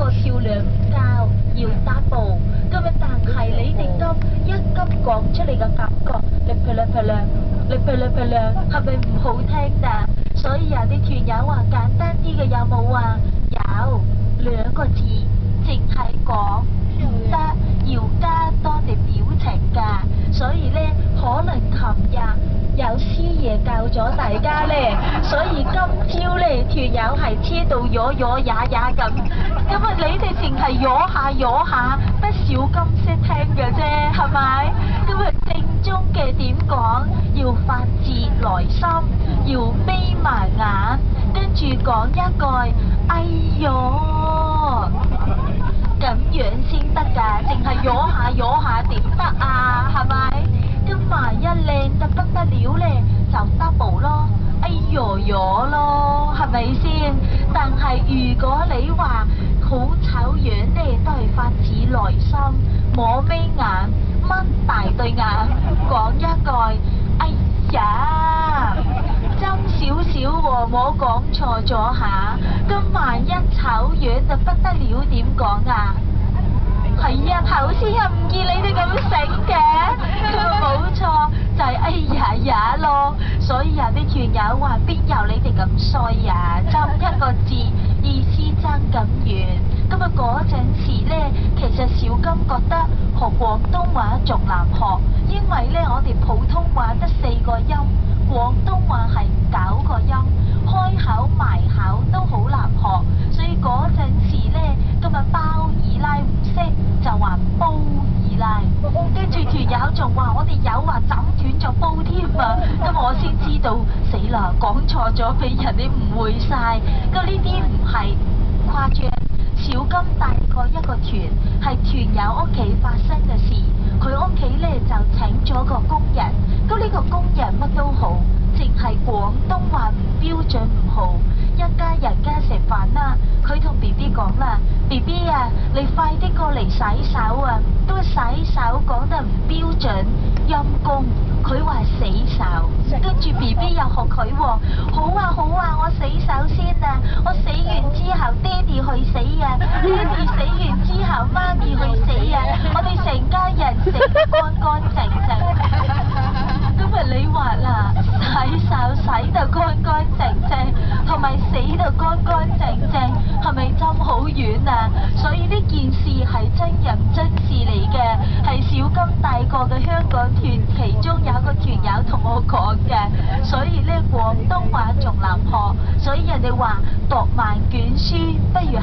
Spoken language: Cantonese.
個跳兩跤，要打步。咁啊，但係你哋一急講出嚟嘅感覺，你噼哩噼哩，你噼哩噼哩，係咪唔好聽㗎？所以有啲團友話簡單啲嘅有冇啊？有兩個字，淨係講唔得，要加多啲表情㗎。所以呢，可能琴日有師爺教咗大家呢，所以今朝呢團友係黐到咗呀咁。咁啊，你哋淨係咗下，得小金識聽嘅啫，係咪？咁啊，正宗嘅點講？要發自內心，要眯埋眼，跟住講一句，哎唷，咁樣先得㗎，淨係咗下點得啊？係咪？跟埋一靚得不得了呢，就 double 咯，哎唷咯，係咪先？但係如果你話好醜樣呢，都係發自內心，摸眯眼，掹大對眼，講一句，哎呀，爭少少喎，冇講錯咗下。咁萬一醜樣就不得了，點講啊？係啊，頭先又唔見你哋咁醒嘅，冇錯，就係哎呀咯。所以有啲團友話邊有你哋咁衰呀？爭一個字，意思爭咁遠。咁啊嗰陣時呢，其實小金覺得學廣東話仲難學，因為呢我哋普通話得4個音，廣東話係9個音，開口埋口都好難學。所以嗰陣時呢，今日包二奶唔識，就話煲二奶，跟住團友仲話我哋有話斬斷咗煲添啊！咁我先知道死啦，講錯咗俾人哋誤會晒。咁呢啲唔係誇張。小金帶過一個團，係團友屋企發生嘅事，佢屋企呢就請咗個工人，咁呢個工人乜都好，淨係廣東話唔標準唔好。一家人家食飯啦，佢同 BB 講啦 ，BB 啊，你快啲過嚟洗手啊！都洗手講得唔標準，陰公，佢話洗手，跟住 BB 又學佢喎，好啊，我洗手先啊，我洗完之後爹哋去洗啊，爹哋洗完之後媽咪去洗啊，我哋成家人食得乾乾淨淨。咁啊，你話啦，洗手洗到乾乾淨淨，同埋死到乾乾淨淨，係咪爭好遠啊？所以呢件事係真人真事嚟嘅，係小金帶過嘅香港團，其中有一個團友同我講嘅。所以呢，廣東話仲難學，所以人哋話讀萬卷書不如